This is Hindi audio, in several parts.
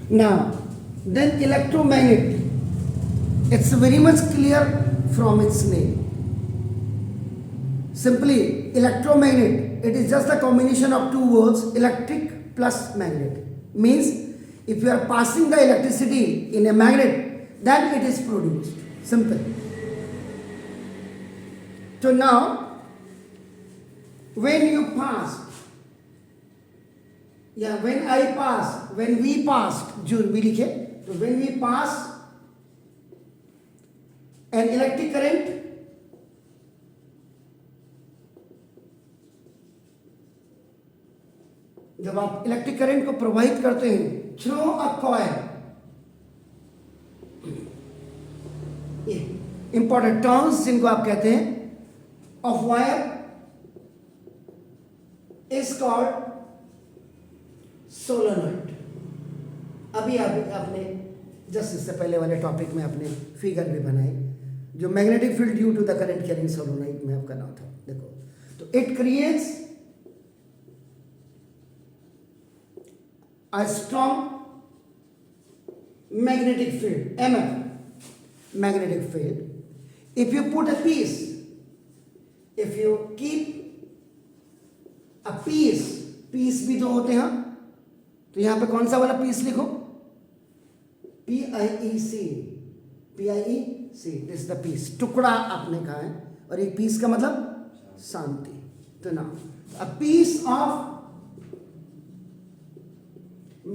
Now, then electromagnet. It's very much clear from its name. Simply, electromagnet, it is just a combination of two words, electric plus magnet. Means, if you are passing the electricity in a magnet, then it is produced. Simple. So now, when you pass, when I pass, when we passed, June we likhe, so when we pass an electric current, जब आप इलेक्ट्रिक करंट को प्रवाहित करते हैं through a coil, important terms जिनको आप कहते हैं, of wire is called solenoid. अभी आपने जस्ट इससे पहले वाले टॉपिक में आपने फिगर भी बनाई, जो magnetic field due to the current carrying solenoid में आपका नाम था. देखो, तो it creates a strong magnetic field, MF, magnetic field. If you put a piece, if you keep a piece भी तो होते हैं, तो यहां पे कौन सा वाला पीस लिखो, PIEC, this is the piece, टुकड़ा आपने कहा है, और एक पीस का मतलब शांति. तो ना a piece of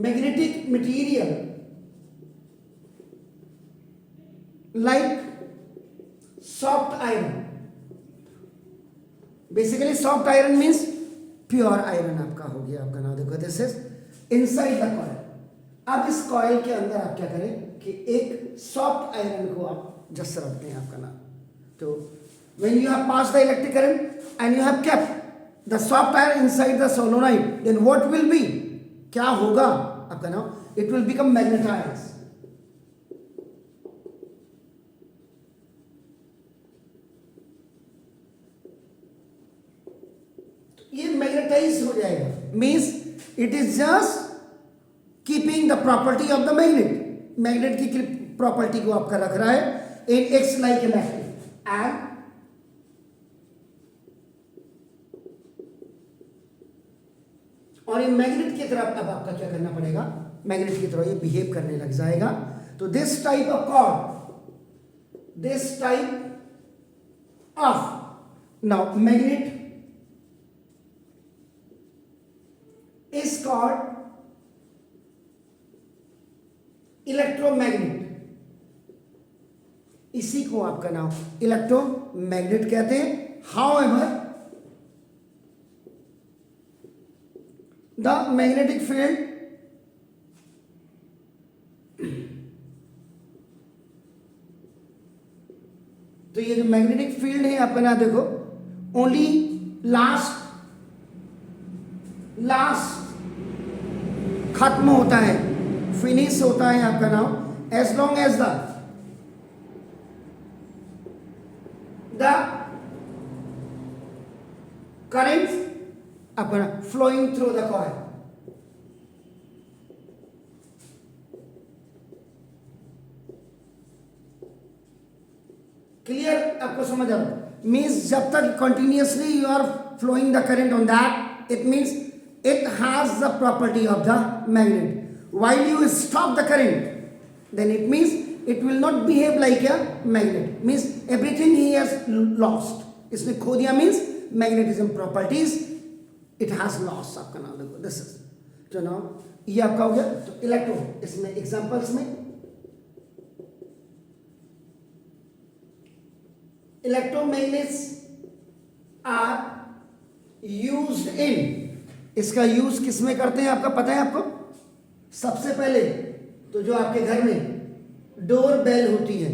magnetic material like soft iron. Basically soft iron means pure iron आपका हो गया. आपका नाम देखो, this is inside the coil. अब इस कॉइल के अंदर आप क्या करें कि एक सॉफ्ट आयरन को आप जस्ट रखते हैं आपका नाम. तो when you have passed the electric current and you have kept the soft iron inside the solenoid, then what will be, क्या होगा आपका नाम, इट विल बिकम मैग्नेटाइज. ये मैग्नेटाइज हो जाएगा, means it is just keeping the property of the magnet. Magnet की प्रॉपर्टी को आपका रख रहा है इन एक्स लाइक इलेक्ट्रिक. एंड और ये मैग्नेट की तरफ अब आपका क्या करना पड़ेगा, मैग्नेट की तरह ये बिहेव करने लग जाएगा. तो this type of cord, this type of now magnet is called electromagnet. इसी को आपका नाम इलेक्ट्रोमैग्नेट कहते हैं. हाउएवर the magnetic field तो ये जो मैग्नेटिक फील्ड है आपका ना देखो, ओनली लास्ट खत्म होता है, फिनिश होता है आपका नाम, as long as the current आपका flowing through the coil. Clear, आपको समझ आ रहा, मीन्स जब तक continuously you are flowing the current on that, it means it has the property of the magnet. While you stop the current, then it means it will not behave like a magnet, means everything he has lost. इसने खो दिया means magnetism properties it has lost. आपका नाम देखो, this is जो नाम ये आपका हो गया. तो इलेक्ट्रो, इसमें एग्जांपल्स में इलेक्ट्रोमैग्नेट्स आर यूज्ड इन, इसका यूज किस में करते हैं आपका पता है आपको. सबसे पहले तो जो आपके घर में डोर बेल होती है,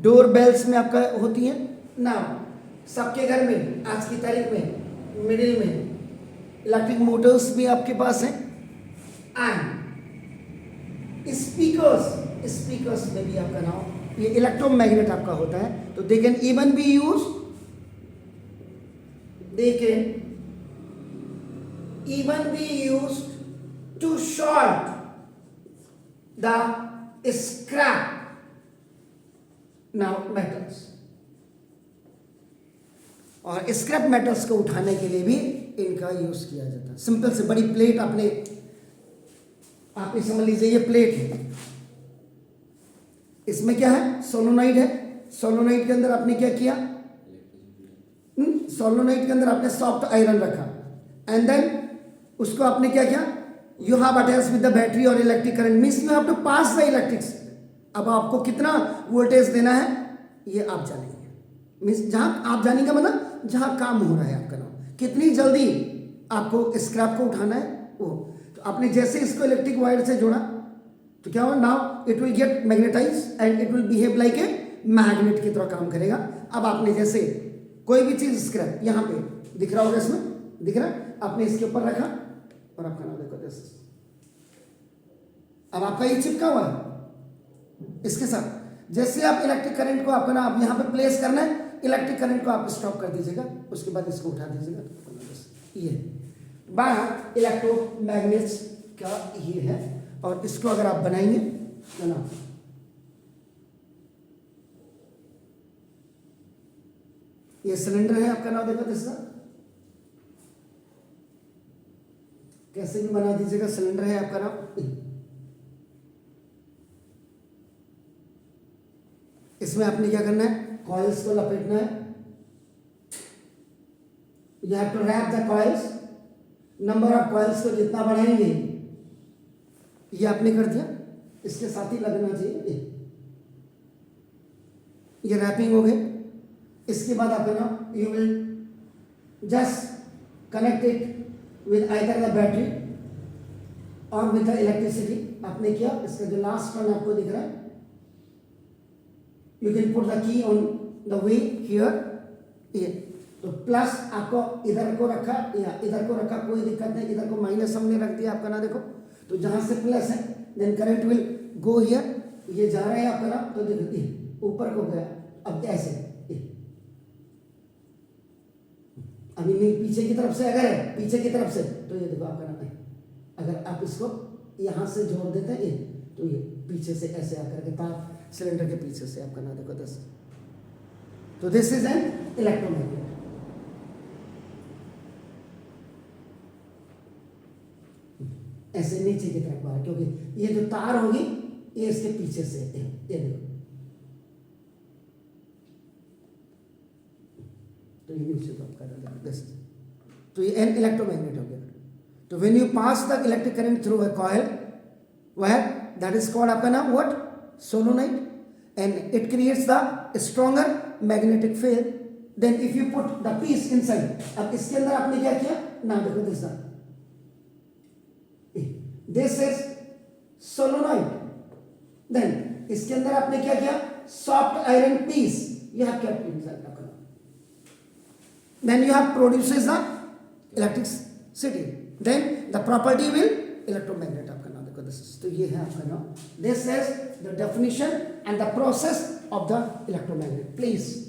डोर बेल्स में आपका होती है ना, सबके घर में आज की तारीख में मिडिल में इलेक्ट्रिक मोटर्स भी आपके पास हैं. एंड स्पीकर्स में भी आपका नाम ये इलेक्ट्रोमैग्नेट आपका होता है. तो they can even be use, they can even be used to short the scrap now metals, और स्क्रैप मेटल्स को उठाने के लिए भी इनका यूज किया जाता है। सिंपल से बड़ी प्लेट आप समझ लीजिए, ये प्लेट है, इसमें क्या है, सोलोनाइड है। सोलोनाइड के अंदर आपने क्या किया, सोलोनाइड के अंदर आपने सॉफ्ट आयरन रखा, एंड देन उसको आपने क्या किया, you have attached with the battery और electric current, means you have to pass the electrics. अब आपको कितना वोल्टेज देना है ये आप जानेंगे, मींस जहां आप जानेंगे मतलब जहां काम हो रहा है आपका नाम, कितनी जल्दी आपको स्क्रैप को उठाना है वो। तो आपने जैसे इसको इलेक्ट्रिक वायर से जोड़ा तो क्या हुआ, now it will get magnetise and it will behave like a magnet की तरह काम करेगा। अब आपने जैसे कोई भी चीज स्क्रैप यहां पे दिख रहा होगा, इसमें दिख रहा है, आपने इसके ऊपर रखा और आपका नाम देखो जैसे, अब आपका ये चिपका हुआ है इसके साथ। जैसे आप इलेक्ट्रिक करंट को आपका नाम यहां पे प्लेस करना है, इलेक्ट्रिक करंट को आप स्टॉप कर दीजिएगा, उसके बाद इसको उठा दीजिएगा। ये बाहर इलेक्ट्रोमैग्नेट्स का ये है, और इसको अगर आप बनाएंगे है ना, ये सिलेंडर है आपका नाम देखो जैसा, कैसे भी बना दीजिएगा, सिलेंडर है आपका नाम। इसमें आपने क्या करना है, कॉइल्स को लपेटना है, you have to wrap the coils, number of coils को जितना बढ़ाएंगे, ये आपने कर दिया, इसके साथ ही लगना चाहिए। ये रैपिंग हो गई। इसके बाद आप ना you will just connect it with either the battery और विद द इलेक्ट्रिसिटी। आपने किया, इसका जो लास्ट वन आपको दिख रहा है, you can put the key on the way here, ये तो प्लस आपको इधर को रखा या इधर को रखा, कोई दिक्कत नहीं, इधर को माइनस हमने रख दिया आपका ना देखो, तो जहां से प्लस है then current will go here, ये जा रहा है आपका ना, तो देखो ऊपर को गया, अब ऐसे अभी नहीं, पीछे की तरफ से अगर है, पीछे की तरफ से तो ये देखो आपका ना, अगर आप इसको यहां से जोड़ देते हैं तो ये पीछे से ऐसे आकर के तार सिलेंडर के पीछे से आपका ना देखो दस, तो दिस इज एन इलेक्ट्रोमैग्नेट। ऐसे नीचे की तरफ बाहर, क्योंकि ये जो तार होगी ये इसके पीछे से ये देखो, तो ये नीचे तरफ कर दिस, तो ये एन इलेक्ट्रोमैग्नेट हो गया। तो when you pass the electric current through a coil, where that is called आपका नाम what, solenoid, and it creates the stronger magnetic field. Then if you put the piece inside, अब इसके अंदर आपने क्या किया ना देखो दिस इज सोलोनाइड, देन इसके अंदर आपने क्या किया, soft iron piece you have kept inside the column, then you have produces the electricity, then the property will electromagnet आपका नाम देखो this is, तो ये है आपका नाम, this is the definition and the process of the electromagnet। please